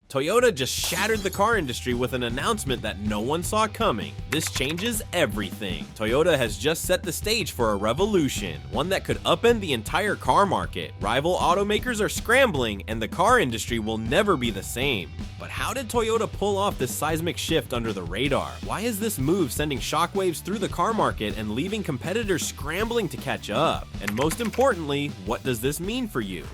Toyota just shattered the car industry with an announcement that no one saw coming. This changes everything. Toyota has just set the stage for a revolution, one that could upend the entire car market. Rival automakers are scrambling, and the car industry will never be the same. But how did Toyota pull off this seismic shift under the radar? Why is this move sending shockwaves through the car market and leaving competitors scrambling to catch up? And most importantly, what does this mean for you?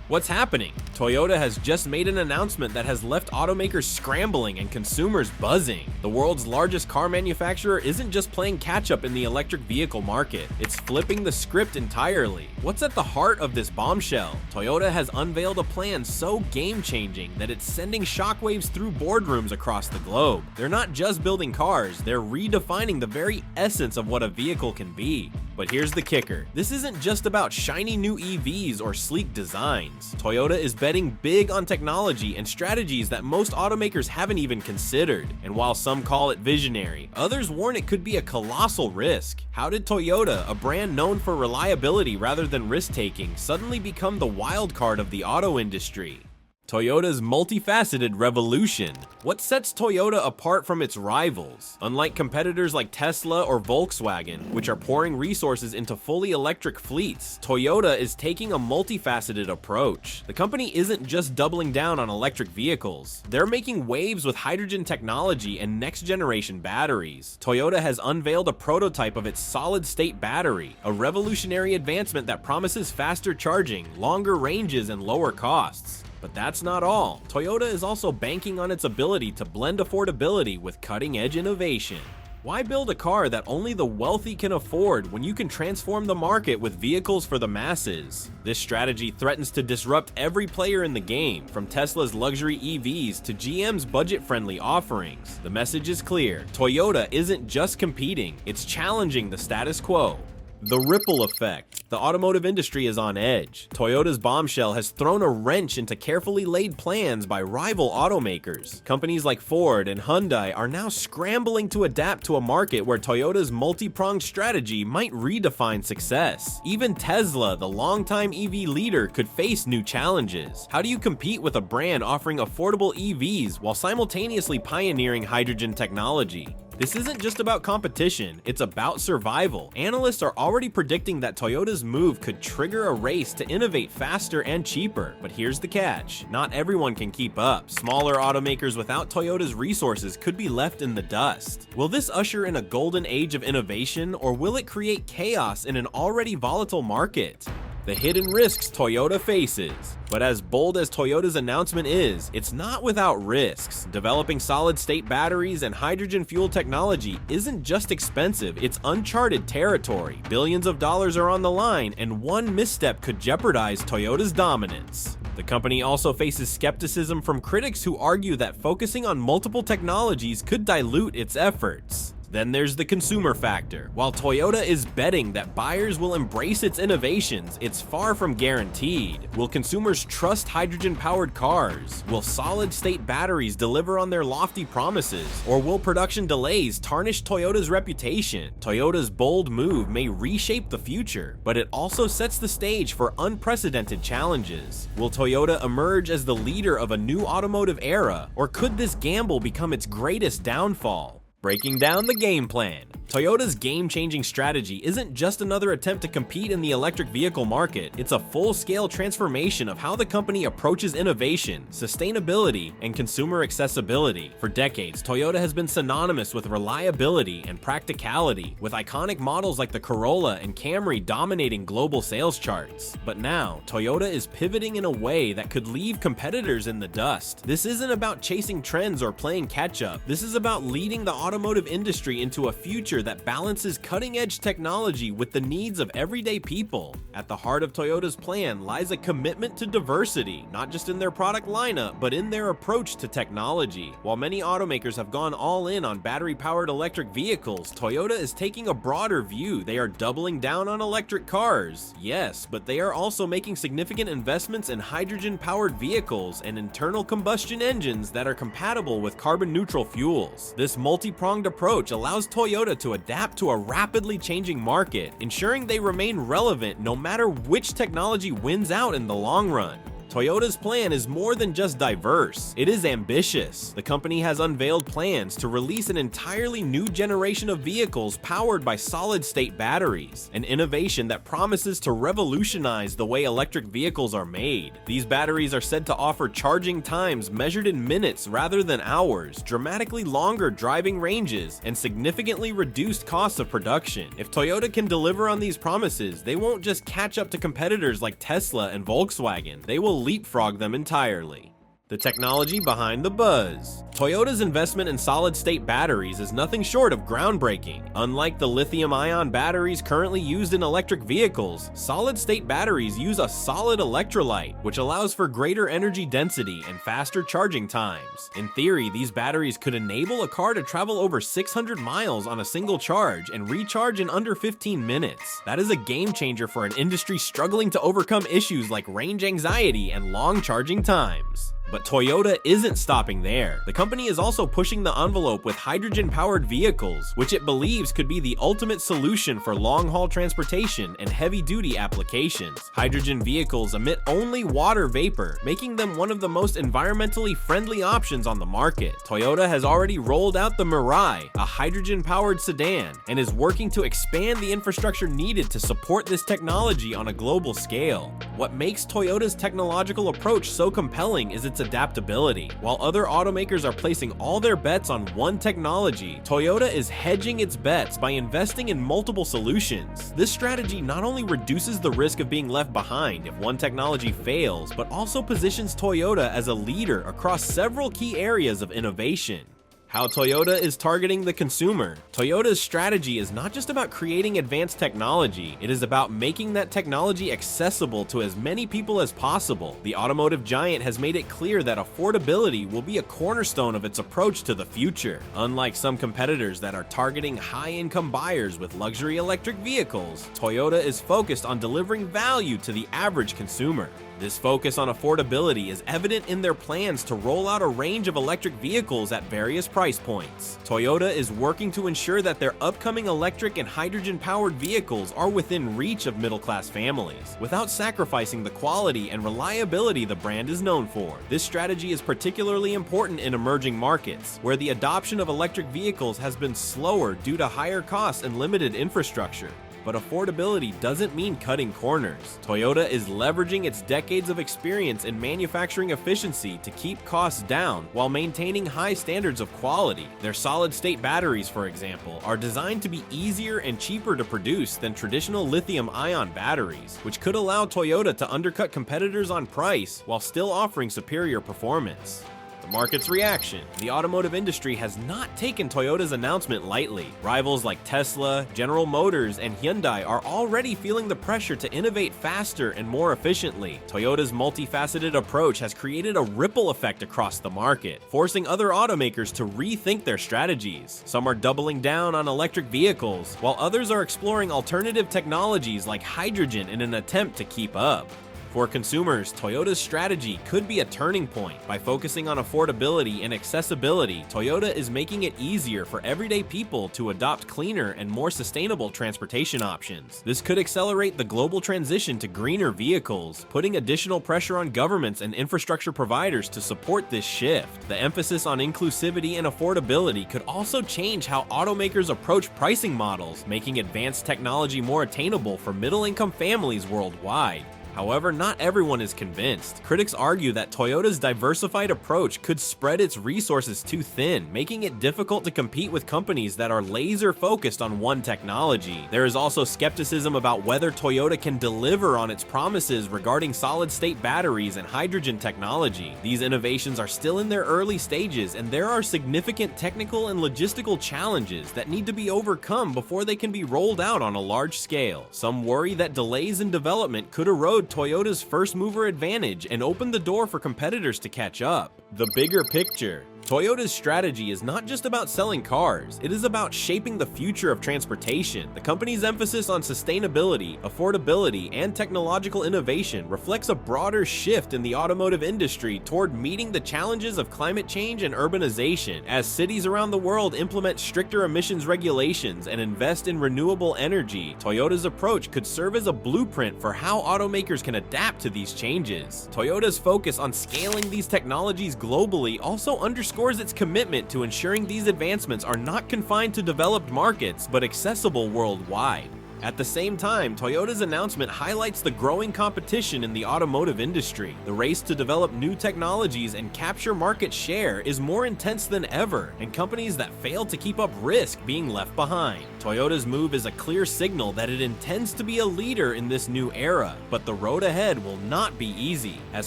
What's happening? Toyota has just made an announcement that has left automakers scrambling and consumers buzzing. The world's largest car manufacturer isn't just playing catch-up in the electric vehicle market, it's flipping the script entirely. What's at the heart of this bombshell? Toyota has unveiled a plan so game-changing that it's sending shockwaves through boardrooms across the globe. They're not just building cars, they're redefining the very essence of what a vehicle can be. But here's the kicker. This isn't just about shiny new EVs or sleek designs. Toyota is betting big on technology and strategies that most automakers haven't even considered. And while some call it visionary, others warn it could be a colossal risk. How did Toyota, a brand known for reliability rather than risk-taking, suddenly become the wild card of the auto industry? Toyota's multifaceted revolution. What sets Toyota apart from its rivals? Unlike competitors like Tesla or Volkswagen, which are pouring resources into fully electric fleets, Toyota is taking a multifaceted approach. The company isn't just doubling down on electric vehicles. They're making waves with hydrogen technology and next-generation batteries. Toyota has unveiled a prototype of its solid-state battery, a revolutionary advancement that promises faster charging, longer ranges, and lower costs. But that's not all. Toyota is also banking on its ability to blend affordability with cutting-edge innovation. Why build a car that only the wealthy can afford when you can transform the market with vehicles for the masses? This strategy threatens to disrupt every player in the game, from Tesla's luxury EVs to GM's budget-friendly offerings. The message is clear. Toyota isn't just competing, it's challenging the status quo. The ripple effect. The automotive industry is on edge. Toyota's bombshell has thrown a wrench into carefully laid plans by rival automakers. Companies like Ford and Hyundai are now scrambling to adapt to a market where Toyota's multi-pronged strategy might redefine success. Even Tesla, the longtime EV leader, could face new challenges. How do you compete with a brand offering affordable EVs while simultaneously pioneering hydrogen technology? This isn't just about competition, it's about survival. Analysts are already predicting that Toyota's move could trigger a race to innovate faster and cheaper. But here's the catch. Not everyone can keep up. Smaller automakers without Toyota's resources could be left in the dust. Will this usher in a golden age of innovation, or will it create chaos in an already volatile market? The hidden risks Toyota faces. But as bold as Toyota's announcement is, it's not without risks. Developing solid-state batteries and hydrogen fuel technology isn't just expensive, it's uncharted territory. Billions of dollars are on the line, and one misstep could jeopardize Toyota's dominance. The company also faces skepticism from critics who argue that focusing on multiple technologies could dilute its efforts. Then there's the consumer factor. While Toyota is betting that buyers will embrace its innovations, it's far from guaranteed. Will consumers trust hydrogen-powered cars? Will solid-state batteries deliver on their lofty promises? Or will production delays tarnish Toyota's reputation? Toyota's bold move may reshape the future, but it also sets the stage for unprecedented challenges. Will Toyota emerge as the leader of a new automotive era, or could this gamble become its greatest downfall? Breaking down the game plan. Toyota's game-changing strategy isn't just another attempt to compete in the electric vehicle market, it's a full-scale transformation of how the company approaches innovation, sustainability, and consumer accessibility. For decades, Toyota has been synonymous with reliability and practicality, with iconic models like the Corolla and Camry dominating global sales charts. But now, Toyota is pivoting in a way that could leave competitors in the dust. This isn't about chasing trends or playing catch-up. This is about leading the automotive industry into a future that balances cutting-edge technology with the needs of everyday people. At the heart of Toyota's plan lies a commitment to diversity, not just in their product lineup, but in their approach to technology. While many automakers have gone all in on battery-powered electric vehicles, Toyota is taking a broader view. They are doubling down on electric cars, yes, but they are also making significant investments in hydrogen-powered vehicles and internal combustion engines that are compatible with carbon-neutral fuels. This multi-pronged approach allows Toyota to adapt to a rapidly changing market, ensuring they remain relevant no matter which technology wins out in the long run. Toyota's plan is more than just diverse, it is ambitious. The company has unveiled plans to release an entirely new generation of vehicles powered by solid-state batteries, an innovation that promises to revolutionize the way electric vehicles are made. These batteries are said to offer charging times measured in minutes rather than hours, dramatically longer driving ranges, and significantly reduced costs of production. If Toyota can deliver on these promises, they won't just catch up to competitors like Tesla and Volkswagen, they will leapfrog them entirely. The technology behind the buzz. Toyota's investment in solid-state batteries is nothing short of groundbreaking. Unlike the lithium-ion batteries currently used in electric vehicles, solid-state batteries use a solid electrolyte, which allows for greater energy density and faster charging times. In theory, these batteries could enable a car to travel over 600 miles on a single charge and recharge in under 15 minutes. That is a game changer for an industry struggling to overcome issues like range anxiety and long charging times. But Toyota isn't stopping there. The company is also pushing the envelope with hydrogen-powered vehicles, which it believes could be the ultimate solution for long-haul transportation and heavy-duty applications. Hydrogen vehicles emit only water vapor, making them one of the most environmentally friendly options on the market. Toyota has already rolled out the Mirai, a hydrogen-powered sedan, and is working to expand the infrastructure needed to support this technology on a global scale. What makes Toyota's technological approach so compelling is its adaptability. While other automakers are placing all their bets on one technology, Toyota is hedging its bets by investing in multiple solutions. This strategy not only reduces the risk of being left behind if one technology fails, but also positions Toyota as a leader across several key areas of innovation. How Toyota is targeting the consumer. Toyota's strategy is not just about creating advanced technology, it is about making that technology accessible to as many people as possible. The automotive giant has made it clear that affordability will be a cornerstone of its approach to the future. Unlike some competitors that are targeting high-income buyers with luxury electric vehicles, Toyota is focused on delivering value to the average consumer. This focus on affordability is evident in their plans to roll out a range of electric vehicles at various price points. Toyota is working to ensure that their upcoming electric and hydrogen-powered vehicles are within reach of middle-class families, without sacrificing the quality and reliability the brand is known for. This strategy is particularly important in emerging markets, where the adoption of electric vehicles has been slower due to higher costs and limited infrastructure. But affordability doesn't mean cutting corners. Toyota is leveraging its decades of experience in manufacturing efficiency to keep costs down while maintaining high standards of quality. Their solid-state batteries, for example, are designed to be easier and cheaper to produce than traditional lithium-ion batteries, which could allow Toyota to undercut competitors on price while still offering superior performance. The market's reaction. The automotive industry has not taken Toyota's announcement lightly. Rivals like Tesla, General Motors, and Hyundai are already feeling the pressure to innovate faster and more efficiently. Toyota's multifaceted approach has created a ripple effect across the market, forcing other automakers to rethink their strategies. Some are doubling down on electric vehicles, while others are exploring alternative technologies like hydrogen in an attempt to keep up. For consumers, Toyota's strategy could be a turning point. By focusing on affordability and accessibility, Toyota is making it easier for everyday people to adopt cleaner and more sustainable transportation options. This could accelerate the global transition to greener vehicles, putting additional pressure on governments and infrastructure providers to support this shift. The emphasis on inclusivity and affordability could also change how automakers approach pricing models, making advanced technology more attainable for middle-income families worldwide. However, not everyone is convinced. Critics argue that Toyota's diversified approach could spread its resources too thin, making it difficult to compete with companies that are laser-focused on one technology. There is also skepticism about whether Toyota can deliver on its promises regarding solid-state batteries and hydrogen technology. These innovations are still in their early stages, and there are significant technical and logistical challenges that need to be overcome before they can be rolled out on a large scale. Some worry that delays in development could erode Toyota's first mover advantage and open the door for competitors to catch up. The bigger picture. Toyota's strategy is not just about selling cars, it is about shaping the future of transportation. The company's emphasis on sustainability, affordability, and technological innovation reflects a broader shift in the automotive industry toward meeting the challenges of climate change and urbanization. As cities around the world implement stricter emissions regulations and invest in renewable energy, Toyota's approach could serve as a blueprint for how automakers can adapt to these changes. Toyota's focus on scaling these technologies globally also underscores its commitment to ensuring these advancements are not confined to developed markets, but accessible worldwide. At the same time, Toyota's announcement highlights the growing competition in the automotive industry. The race to develop new technologies and capture market share is more intense than ever, and companies that fail to keep up risk being left behind. Toyota's move is a clear signal that it intends to be a leader in this new era, but the road ahead will not be easy. As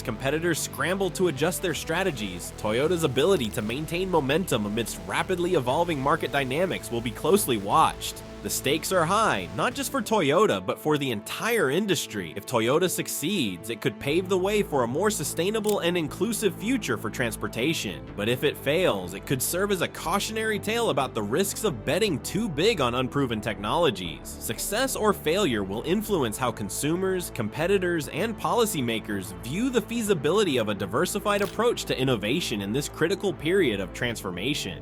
competitors scramble to adjust their strategies, Toyota's ability to maintain momentum amidst rapidly evolving market dynamics will be closely watched. The stakes are high, not just for Toyota, but for the entire industry. If Toyota succeeds, it could pave the way for a more sustainable and inclusive future for transportation. But if it fails, it could serve as a cautionary tale about the risks of betting too big on unproven technologies. Success or failure will influence how consumers, competitors, and policymakers view the feasibility of a diversified approach to innovation in this critical period of transformation.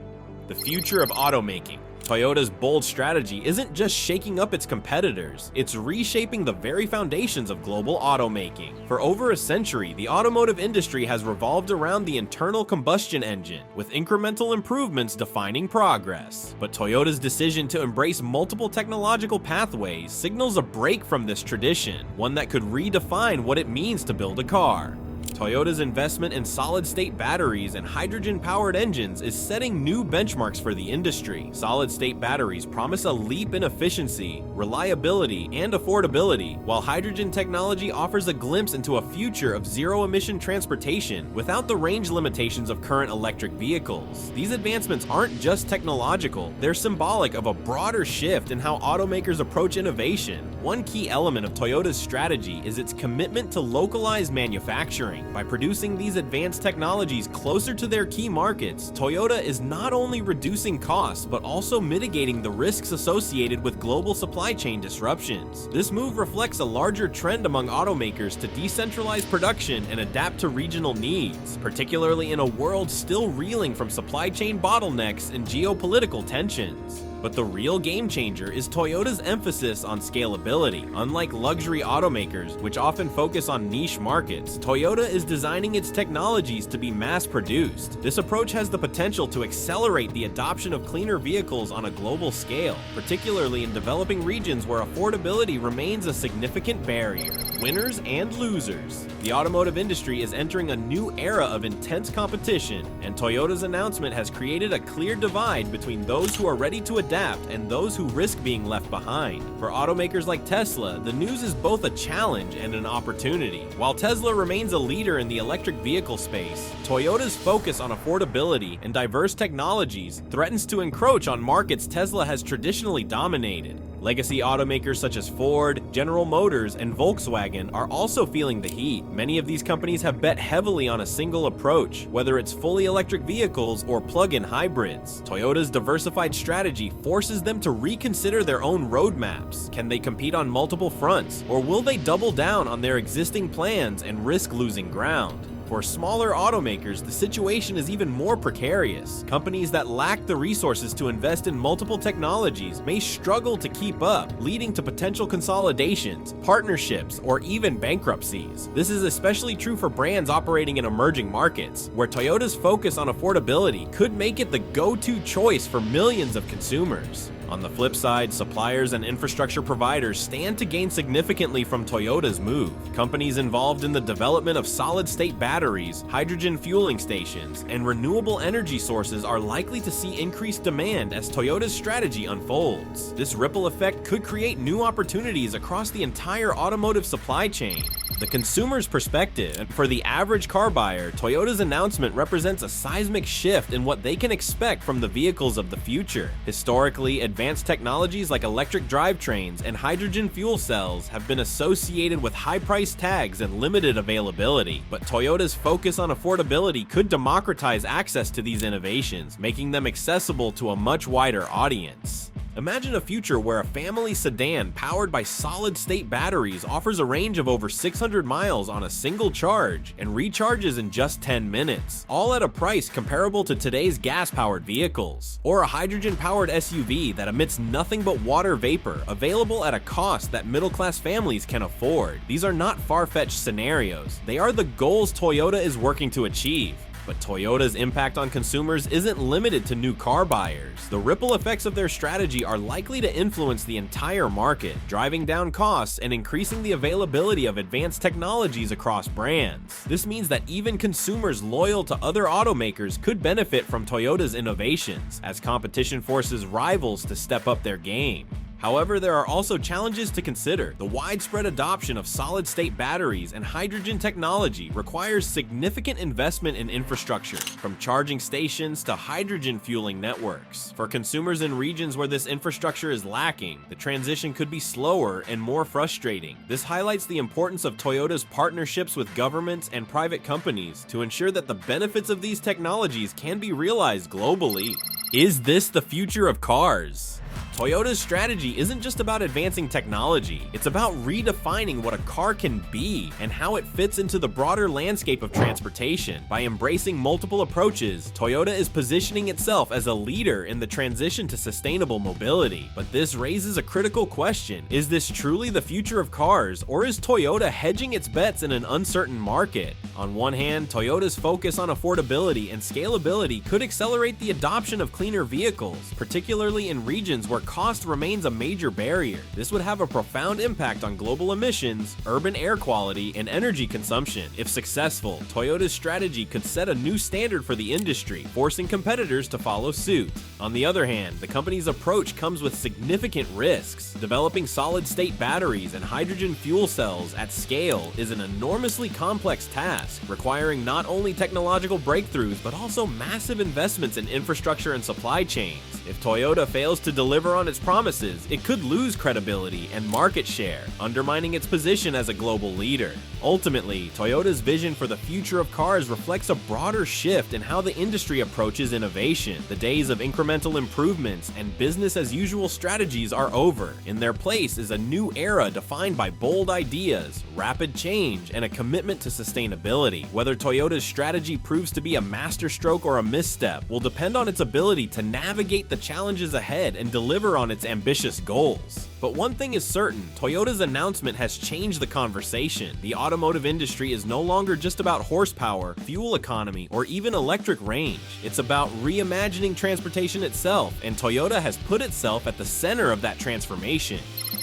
The future of automaking. Toyota's bold strategy isn't just shaking up its competitors, it's reshaping the very foundations of global automaking. For over a century, the automotive industry has revolved around the internal combustion engine, with incremental improvements defining progress. But Toyota's decision to embrace multiple technological pathways signals a break from this tradition, one that could redefine what it means to build a car. Toyota's investment in solid-state batteries and hydrogen-powered engines is setting new benchmarks for the industry. Solid-state batteries promise a leap in efficiency, reliability, and affordability, while hydrogen technology offers a glimpse into a future of zero-emission transportation without the range limitations of current electric vehicles. These advancements aren't just technological, they're symbolic of a broader shift in how automakers approach innovation. One key element of Toyota's strategy is its commitment to localized manufacturing. By producing these advanced technologies closer to their key markets, Toyota is not only reducing costs, but also mitigating the risks associated with global supply chain disruptions. This move reflects a larger trend among automakers to decentralize production and adapt to regional needs, particularly in a world still reeling from supply chain bottlenecks and geopolitical tensions. But the real game changer is Toyota's emphasis on scalability. Unlike luxury automakers, which often focus on niche markets, Toyota is designing its technologies to be mass-produced. This approach has the potential to accelerate the adoption of cleaner vehicles on a global scale, particularly in developing regions where affordability remains a significant barrier. Winners and losers. The automotive industry is entering a new era of intense competition, and Toyota's announcement has created a clear divide between those who are ready to adapt and those who risk being left behind. For automakers like Tesla, the news is both a challenge and an opportunity. While Tesla remains a leader in the electric vehicle space, Toyota's focus on affordability and diverse technologies threatens to encroach on markets Tesla has traditionally dominated. Legacy automakers such as Ford, General Motors, and Volkswagen are also feeling the heat. Many of these companies have bet heavily on a single approach, whether it's fully electric vehicles or plug-in hybrids. Toyota's diversified strategy forces them to reconsider their own roadmaps. Can they compete on multiple fronts, or will they double down on their existing plans and risk losing ground? For smaller automakers, the situation is even more precarious. Companies that lack the resources to invest in multiple technologies may struggle to keep up, leading to potential consolidations, partnerships, or even bankruptcies. This is especially true for brands operating in emerging markets, where Toyota's focus on affordability could make it the go-to choice for millions of consumers. On the flip side, suppliers and infrastructure providers stand to gain significantly from Toyota's move. Companies involved in the development of solid-state batteries, hydrogen fueling stations, and renewable energy sources are likely to see increased demand as Toyota's strategy unfolds. This ripple effect could create new opportunities across the entire automotive supply chain. The consumer's perspective, and for the average car buyer, Toyota's announcement represents a seismic shift in what they can expect from the vehicles of the future. Historically, advanced technologies like electric drivetrains and hydrogen fuel cells have been associated with high price tags and limited availability, but Toyota's focus on affordability could democratize access to these innovations, making them accessible to a much wider audience. Imagine a future where a family sedan powered by solid-state batteries offers a range of over 600 miles on a single charge and recharges in just 10 minutes, all at a price comparable to today's gas-powered vehicles. Or a hydrogen-powered SUV that emits nothing but water vapor, available at a cost that middle-class families can afford. These are not far-fetched scenarios. They are the goals Toyota is working to achieve. But Toyota's impact on consumers isn't limited to new car buyers. The ripple effects of their strategy are likely to influence the entire market, driving down costs and increasing the availability of advanced technologies across brands. This means that even consumers loyal to other automakers could benefit from Toyota's innovations, as competition forces rivals to step up their game. However, there are also challenges to consider. The widespread adoption of solid-state batteries and hydrogen technology requires significant investment in infrastructure, from charging stations to hydrogen fueling networks. For consumers in regions where this infrastructure is lacking, the transition could be slower and more frustrating. This highlights the importance of Toyota's partnerships with governments and private companies to ensure that the benefits of these technologies can be realized globally. Is this the future of cars? Toyota's strategy isn't just about advancing technology, it's about redefining what a car can be and how it fits into the broader landscape of transportation. By embracing multiple approaches, Toyota is positioning itself as a leader in the transition to sustainable mobility. But this raises a critical question. Is this truly the future of cars, or is Toyota hedging its bets in an uncertain market? On one hand, Toyota's focus on affordability and scalability could accelerate the adoption of cleaner vehicles, particularly in regions where cost remains a major barrier. This would have a profound impact on global emissions, urban air quality, and energy consumption. If successful, Toyota's strategy could set a new standard for the industry, forcing competitors to follow suit. On the other hand, the company's approach comes with significant risks. Developing solid-state batteries and hydrogen fuel cells at scale is an enormously complex task, requiring not only technological breakthroughs but also massive investments in infrastructure and supply chains. If Toyota fails to deliver on its promises, it could lose credibility and market share, undermining its position as a global leader. Ultimately, Toyota's vision for the future of cars reflects a broader shift in how the industry approaches innovation. The days of incremental improvements and business-as-usual strategies are over. In their place is a new era defined by bold ideas, rapid change, and a commitment to sustainability. Whether Toyota's strategy proves to be a masterstroke or a misstep will depend on its ability to navigate the challenges ahead and deliver on its ambitious goals. But one thing is certain, Toyota's announcement has changed the conversation. The automotive industry is no longer just about horsepower, fuel economy, or even electric range. It's about reimagining transportation itself, and Toyota has put itself at the center of that transformation.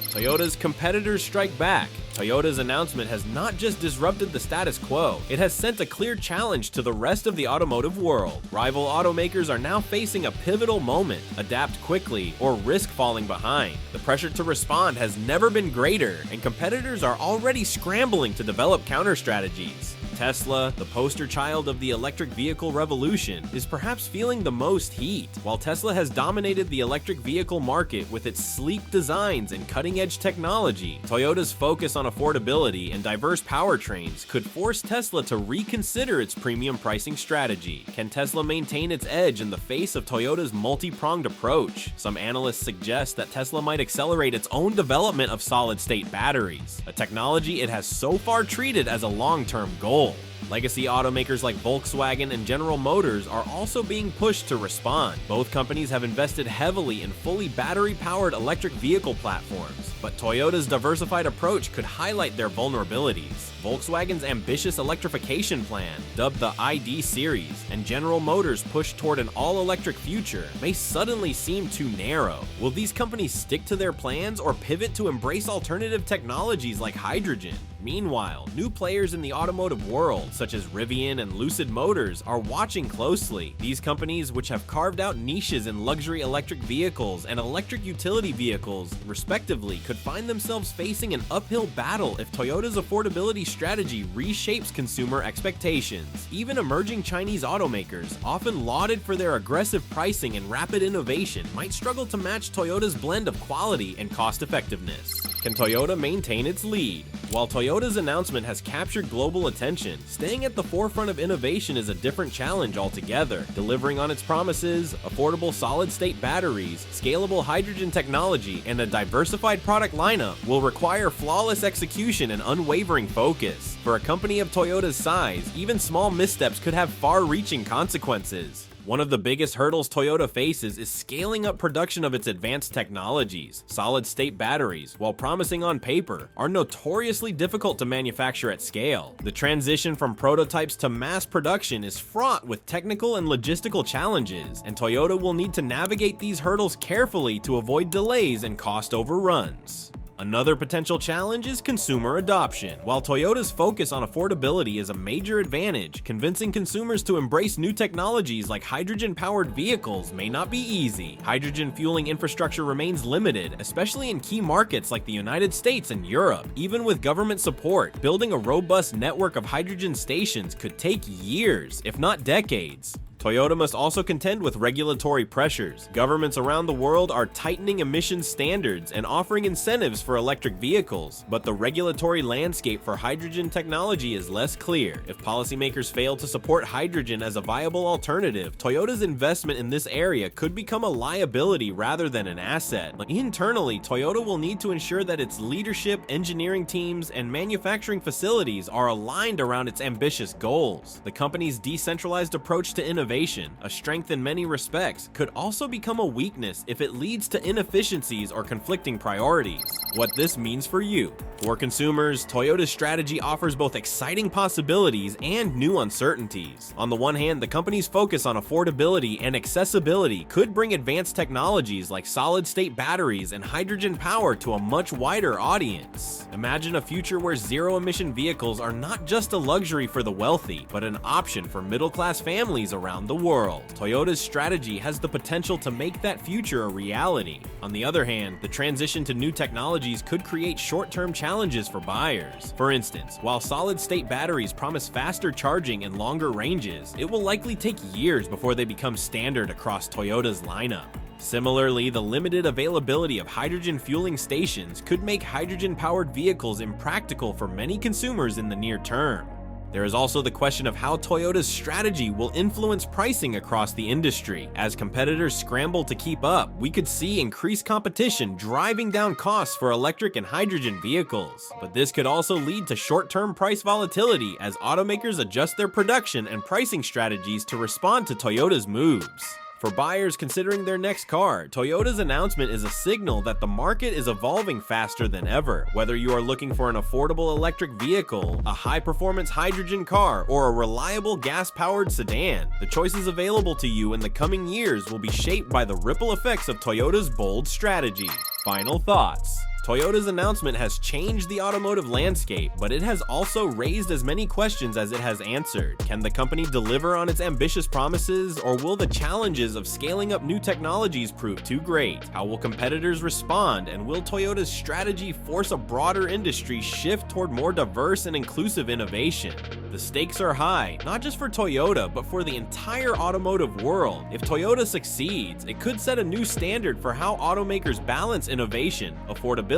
Toyota's competitors strike back. Toyota's announcement has not just disrupted the status quo, it has sent a clear challenge to the rest of the automotive world. Rival automakers are now facing a pivotal moment: adapt quickly or risk falling behind. The pressure to respond has never been greater, and competitors are already scrambling to develop counter strategies. Tesla, the poster child of the electric vehicle revolution, is perhaps feeling the most heat. While Tesla has dominated the electric vehicle market with its sleek designs and cutting-edge technology, Toyota's focus on affordability and diverse powertrains could force Tesla to reconsider its premium pricing strategy. Can Tesla maintain its edge in the face of Toyota's multi-pronged approach? Some analysts suggest that Tesla might accelerate its own development of solid-state batteries, a technology it has so far treated as a long-term goal. Legacy automakers like Volkswagen and General Motors are also being pushed to respond. Both companies have invested heavily in fully battery-powered electric vehicle platforms, but Toyota's diversified approach could highlight their vulnerabilities. Volkswagen's ambitious electrification plan, dubbed the ID series, and General Motors' push toward an all-electric future may suddenly seem too narrow. Will these companies stick to their plans or pivot to embrace alternative technologies like hydrogen? Meanwhile, new players in the automotive world, giants such as Rivian and Lucid Motors are watching closely. These companies, which have carved out niches in luxury electric vehicles and electric utility vehicles, respectively, could find themselves facing an uphill battle if Toyota's affordability strategy reshapes consumer expectations. Even emerging Chinese automakers, often lauded for their aggressive pricing and rapid innovation, might struggle to match Toyota's blend of quality and cost-effectiveness. Can Toyota maintain its lead? While Toyota's announcement has captured global attention, staying at the forefront of innovation is a different challenge altogether. Delivering on its promises, affordable solid-state batteries, scalable hydrogen technology, and a diversified product lineup will require flawless execution and unwavering focus. For a company of Toyota's size, even small missteps could have far-reaching consequences. One of the biggest hurdles Toyota faces is scaling up production of its advanced technologies. Solid-state batteries, while promising on paper, are notoriously difficult to manufacture at scale. The transition from prototypes to mass production is fraught with technical and logistical challenges, and Toyota will need to navigate these hurdles carefully to avoid delays and cost overruns. Another potential challenge is consumer adoption. While Toyota's focus on affordability is a major advantage, convincing consumers to embrace new technologies like hydrogen-powered vehicles may not be easy. Hydrogen fueling infrastructure remains limited, especially in key markets like the United States and Europe. Even with government support, building a robust network of hydrogen stations could take years, if not decades. Toyota must also contend with regulatory pressures. Governments around the world are tightening emissions standards and offering incentives for electric vehicles, but the regulatory landscape for hydrogen technology is less clear. If policymakers fail to support hydrogen as a viable alternative, Toyota's investment in this area could become a liability rather than an asset. Internally, Toyota will need to ensure that its leadership, engineering teams, and manufacturing facilities are aligned around its ambitious goals. The company's decentralized approach to innovation, a strength in many respects, could also become a weakness if it leads to inefficiencies or conflicting priorities. What this means for you. For consumers, Toyota's strategy offers both exciting possibilities and new uncertainties. On the one hand, the company's focus on affordability and accessibility could bring advanced technologies like solid-state batteries and hydrogen power to a much wider audience. Imagine a future where zero-emission vehicles are not just a luxury for the wealthy, but an option for middle-class families around the world. Toyota's strategy has the potential to make that future a reality. On the other hand, the transition to new technologies could create short-term challenges for buyers. For instance, while solid-state batteries promise faster charging and longer ranges, it will likely take years before they become standard across Toyota's lineup. Similarly, the limited availability of hydrogen fueling stations could make hydrogen-powered vehicles impractical for many consumers in the near term. There is also the question of how Toyota's strategy will influence pricing across the industry. As competitors scramble to keep up, we could see increased competition driving down costs for electric and hydrogen vehicles. But this could also lead to short-term price volatility as automakers adjust their production and pricing strategies to respond to Toyota's moves. For buyers considering their next car, Toyota's announcement is a signal that the market is evolving faster than ever. Whether you are looking for an affordable electric vehicle, a high-performance hydrogen car, or a reliable gas-powered sedan, the choices available to you in the coming years will be shaped by the ripple effects of Toyota's bold strategy. Final thoughts. Toyota's announcement has changed the automotive landscape, but it has also raised as many questions as it has answered. Can the company deliver on its ambitious promises, or will the challenges of scaling up new technologies prove too great? How will competitors respond, and will Toyota's strategy force a broader industry shift toward more diverse and inclusive innovation? The stakes are high, not just for Toyota, but for the entire automotive world. If Toyota succeeds, it could set a new standard for how automakers balance innovation, affordability,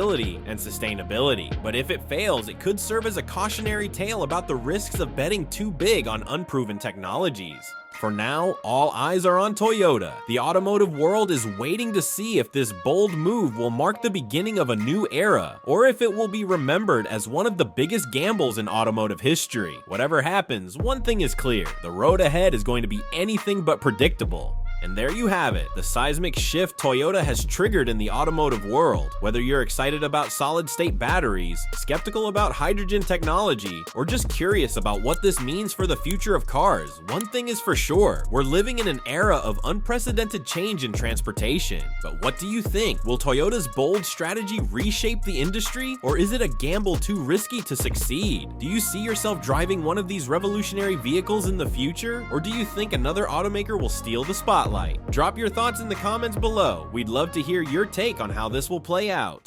and sustainability. But if it fails, it could serve as a cautionary tale about the risks of betting too big on unproven technologies. For now, all eyes are on Toyota. The automotive world is waiting to see if this bold move will mark the beginning of a new era, or if it will be remembered as one of the biggest gambles in automotive history. Whatever happens, one thing is clear: the road ahead is going to be anything but predictable. And there you have it, the seismic shift Toyota has triggered in the automotive world. Whether you're excited about solid-state batteries, skeptical about hydrogen technology, or just curious about what this means for the future of cars, one thing is for sure, we're living in an era of unprecedented change in transportation. But what do you think? Will Toyota's bold strategy reshape the industry, or is it a gamble too risky to succeed? Do you see yourself driving one of these revolutionary vehicles in the future, or do you think another automaker will steal the spotlight? Drop your thoughts in the comments below. We'd love to hear your take on how this will play out.